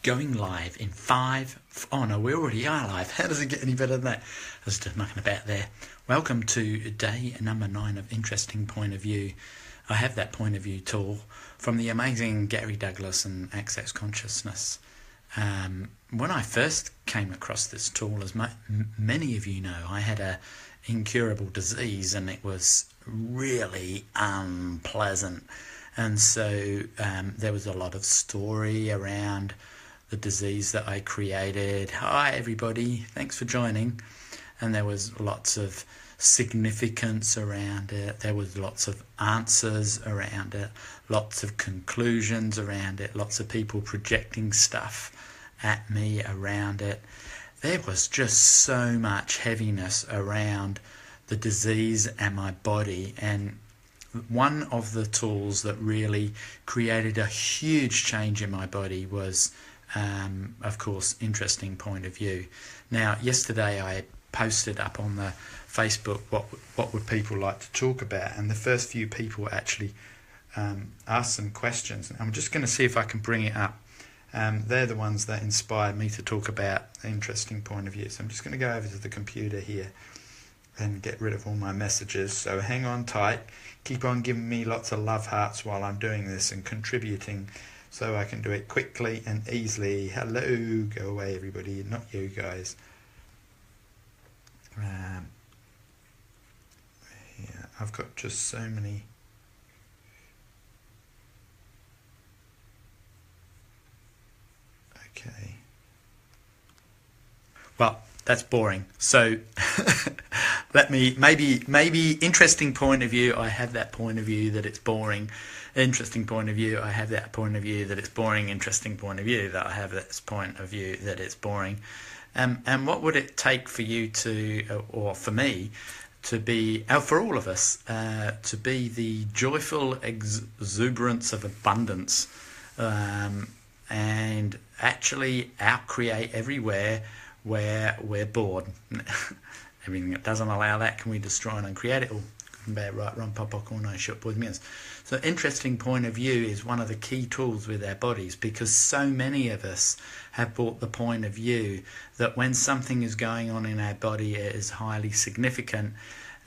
going live in 5. Oh no, we already are live. How does it get any better than that? I was just mucking about there. Welcome to day number 9 of Interesting Point of View. I have that point of view tool from the amazing Gary Douglas and Access Consciousness. When I first came across this tool, as many of you know, I had a incurable disease and it was really unpleasant. And so there was a lot of story around the disease that I created. Hi everybody, thanks for joining. And there was lots of significance around it. There was lots of answers around it, lots of conclusions around it, lots of people projecting stuff at me around it. There was just so much heaviness around the disease and my body, and one of the tools that really created a huge change in my body was, of course, Interesting Point of View. Now, yesterday I posted up on the Facebook what would people like to talk about, and the first few people actually asked some questions. I'm just going to see if I can bring it up. They're the ones that inspired me to talk about Interesting Point of View. So I'm just going to go over to the computer here and get rid of all my messages. So hang on tight. Keep on giving me lots of love hearts while I'm doing this and contributing so I can do it quickly and easily. Hello, go away everybody, not you guys. Yeah, I've got just so many. Okay. Well, that's boring. So let me, maybe Interesting Point of View, I have that point of view that it's boring. Interesting Point of View, I have that point of view that it's boring. Interesting Point of View, that I have this point of view that it's boring. And what would it take for you to, or for me, to be, for all of us, to be the joyful exuberance of abundance, and actually outcreate everywhere where we're bored. Everything that doesn't allow that, can we destroy and uncreate it all? Good and bad, right, wrong, pop, corner, short, boys, means. So Interesting Point of View is one of the key tools with our bodies, because so many of us have brought the point of view that when something is going on in our body, it is highly significant.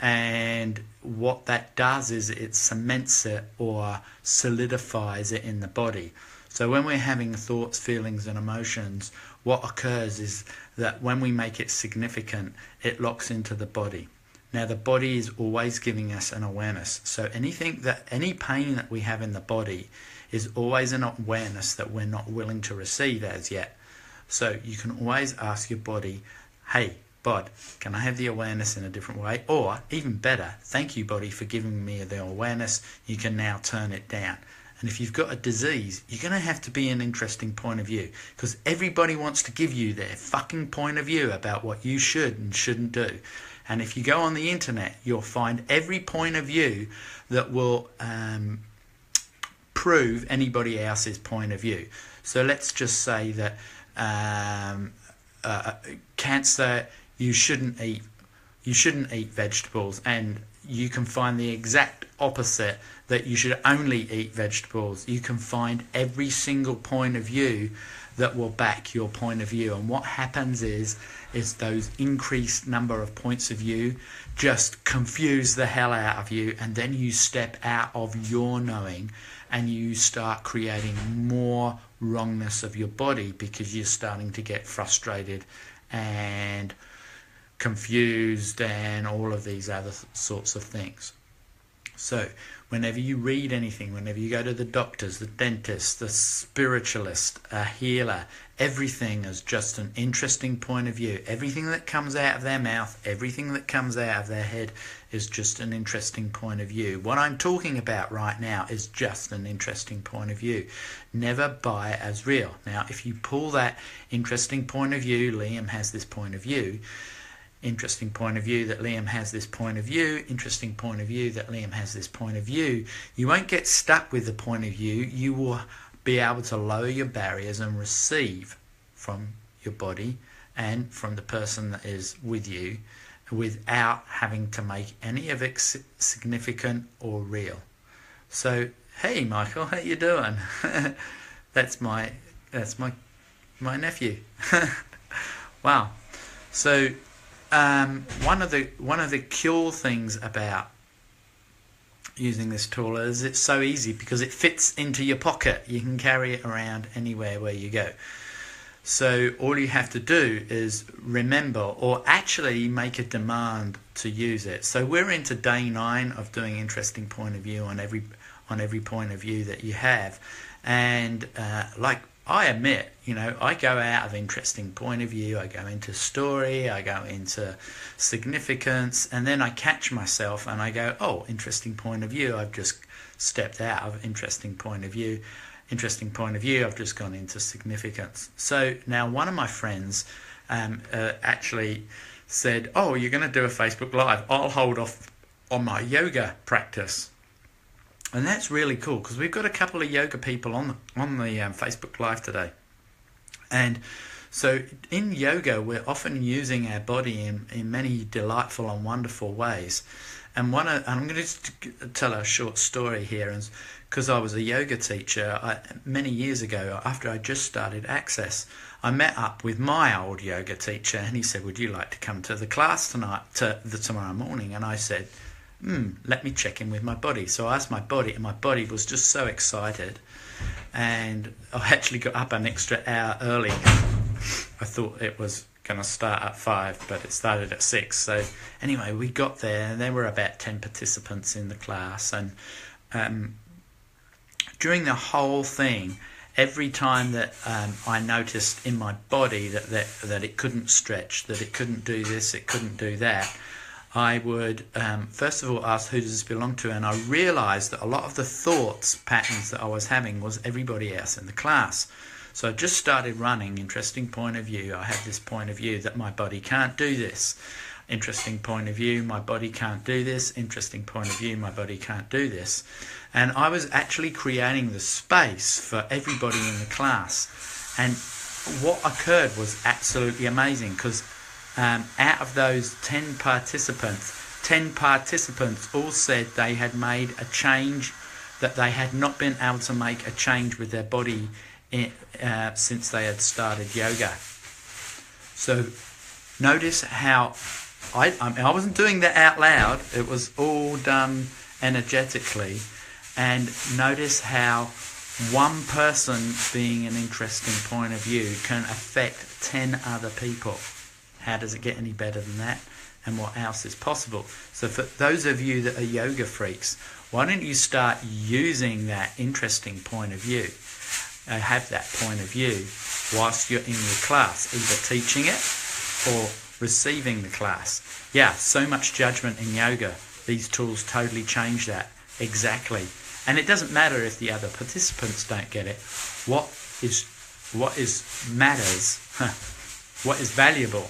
And what that does is it cements it or solidifies it in the body. So when we're having thoughts, feelings and emotions, what occurs is that when we make it significant, it locks into the body. Now the body is always giving us an awareness. So any pain that we have in the body is always an awareness that we're not willing to receive as yet. So you can always ask your body, hey, bod, can I have the awareness in a different way? Or even better, thank you body for giving me the awareness. You can now turn it down. And if you've got a disease, you're going to have to be an interesting point of view, because everybody wants to give you their fucking point of view about what you should and shouldn't do. And if you go on the internet, you'll find every point of view that will prove anybody else's point of view. So let's just say that cancer, you shouldn't eat vegetables, and you can find the exact opposite, that you should only eat vegetables. You can find every single point of view that will back your point of view. And what happens is those increased number of points of view just confuse the hell out of you, and then you step out of your knowing and you start creating more wrongness of your body, because you're starting to get frustrated and confused and all of these other sorts of things. So whenever you read anything, whenever you go to the doctors, the dentist, the spiritualist, a healer, everything is just an interesting point of view. Everything that comes out of their mouth, everything that comes out of their head is just an interesting point of view. What I'm talking about right now is just an interesting point of view. Never buy it as real. Now, if you pull that interesting point of view, Liam has this point of view, interesting point of view that Liam has this point of view, interesting point of view that Liam has this point of view, you won't get stuck with the point of view. You will be able to lower your barriers and receive from your body and from the person that is with you without having to make any of it significant or real. So, hey Michael, how you doing? That's my my nephew. Wow. So one of the cool things about using this tool is it's so easy because it fits into your pocket. You can carry it around anywhere where you go. So all you have to do is remember, or actually make a demand to use it. So we're into day 9 of doing interesting point of view on every point of view that you have. And like I admit, I go out of interesting point of view, I go into story, I go into significance, and then I catch myself and I go, oh, interesting point of view, I've just stepped out of interesting point of view. Interesting point of view, I've just gone into significance. So now one of my friends actually said, oh, you're going to do a Facebook Live. I'll hold off on my yoga practice. And that's really cool because we've got a couple of yoga people on the Facebook Live today. And so in yoga, we're often using our body in many delightful and wonderful ways. And I'm going to tell a short story here, because I was a yoga teacher many years ago. After I just started Access, I met up with my old yoga teacher, and he said, "Would you like to come to the class tomorrow morning?" And I said, let me check in with my body. So I asked my body, and my body was just so excited. And I actually got up an extra hour early. I thought it was going to start at 5, but it started at 6. So anyway, we got there, and there were about 10 participants in the class. And during the whole thing, every time that I noticed in my body that it couldn't stretch, that it couldn't do this, it couldn't do that, I would first of all ask, who does this belong to? And I realised that a lot of the thoughts patterns that I was having was everybody else in the class. So I just started running. Interesting point of view. I have this point of view that my body can't do this. Interesting point of view. My body can't do this. Interesting point of view. My body can't do this. And I was actually creating the space for everybody in the class. And what occurred was absolutely amazing, because out of those 10 participants all said they had made a change, that they had not been able to make a change with their body since they had started yoga. So notice how I wasn't doing that out loud, it was all done energetically. And notice how one person being an interesting point of view can affect 10 other people. How does it get any better than that? And what else is possible? So for those of you that are yoga freaks, why don't you start using that interesting point of view? Have that point of view whilst you're in your class, either teaching it or receiving the class. Yeah, so much judgment in yoga. These tools totally change that. Exactly. And it doesn't matter if the other participants don't get it. What is matters, what is valuable,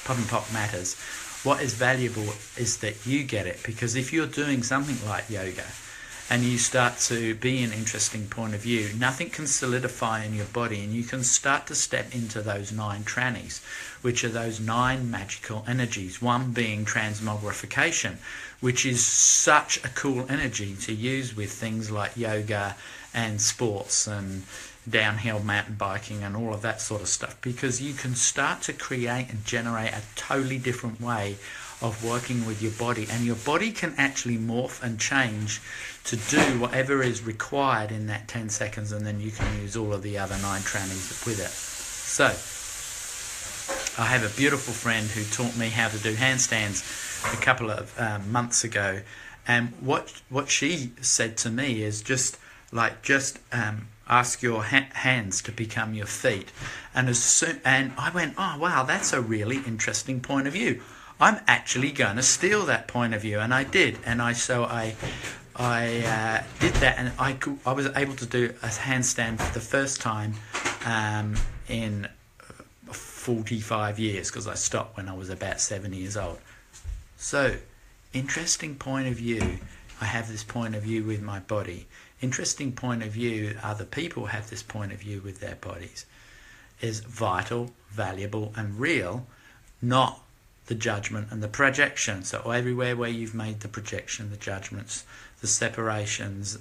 pop and pop matters. What is valuable is that you get it, because if you're doing something like yoga and you start to be an interesting point of view, nothing can solidify in your body, and you can start to step into those 9 trannies, which are those 9 magical energies, one being transmogrification, which is such a cool energy to use with things like yoga and sports and downhill mountain biking and all of that sort of stuff, because you can start to create and generate a totally different way of working with your body, and your body can actually morph and change to do whatever is required in that 10 seconds, and then you can use all of the other 9 trannies with it. So I have a beautiful friend who taught me how to do handstands a couple of months ago, and what she said to me is just ask your hands to become your feet. And I went, oh wow, that's a really interesting point of view. I'm actually going to steal that point of view, and I did. And I did that, and I was able to do a handstand for the first time in 45 years, because I stopped when I was about 7 years old. So, interesting point of view. I have this point of view with my body. Interesting point of view, other people have this point of view with their bodies, is vital, valuable and real, not the judgment and the projection. So everywhere where you've made the projection, the judgments, the separations,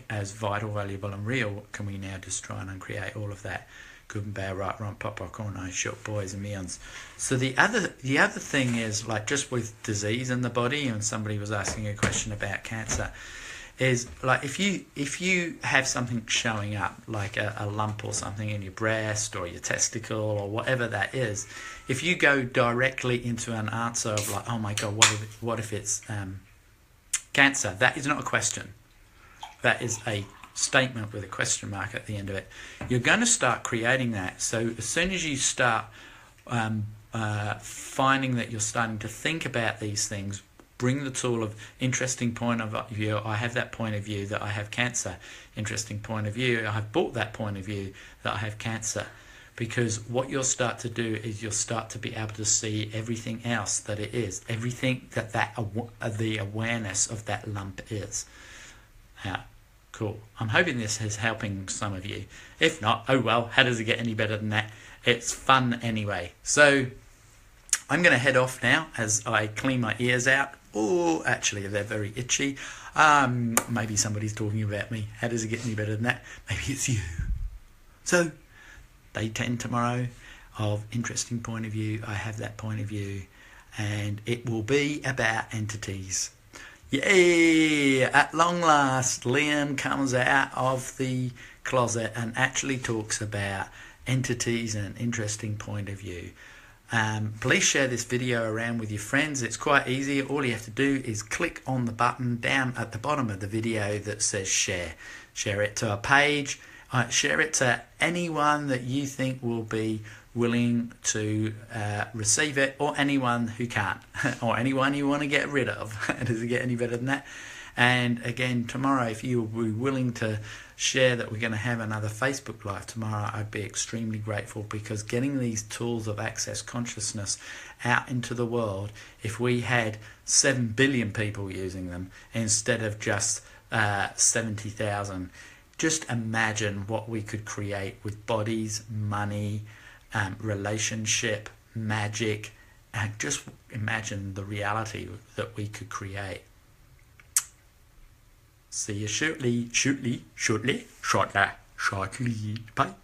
as vital, valuable and real can we now destroy and uncreate all of that? Good and bad, right, wrong, pop, corner, short boys and meons. So the other thing is, like, just with disease in the body, and somebody was asking a question about cancer, is like if you have something showing up, like a lump or something in your breast or your testicle or whatever that is, if you go directly into an answer of like, oh my god, what if it's cancer, that is not a question. That is a statement with a question mark at the end of it. You're going to start creating that. So as soon as you start finding that you're starting to think about these things, bring the tool of interesting point of view. I have that point of view that I have cancer. Interesting point of view. I have bought that point of view that I have cancer. Because what you'll start to do is you'll start to be able to see everything else that it is. Everything that the awareness of that lump is. Yeah, cool. I'm hoping this is helping some of you. If not, oh well, how does it get any better than that? It's fun anyway. So I'm going to head off now as I clean my ears out. Oh, actually, they're very itchy. Maybe somebody's talking about me. How does it get any better than that? Maybe it's you. So, day 10 tomorrow of interesting point of view. I have that point of view. And it will be about entities. Yay! At long last, Liam comes out of the closet and actually talks about entities and interesting point of view. Please share this video around with your friends. It's quite easy. All you have to do is click on the button down at the bottom of the video that says share. Share it to a page. Share it to anyone that you think will be willing to receive it, or anyone who can't, or anyone you want to get rid of. Does it get any better than that? And again, tomorrow, if you will be willing to share that we're going to have another Facebook Live tomorrow, I'd be extremely grateful, because getting these tools of access consciousness out into the world, if we had 7 billion people using them instead of just 70,000, just imagine what we could create with bodies, money, relationship, magic, and just imagine the reality that we could create. See you shortly. Bye.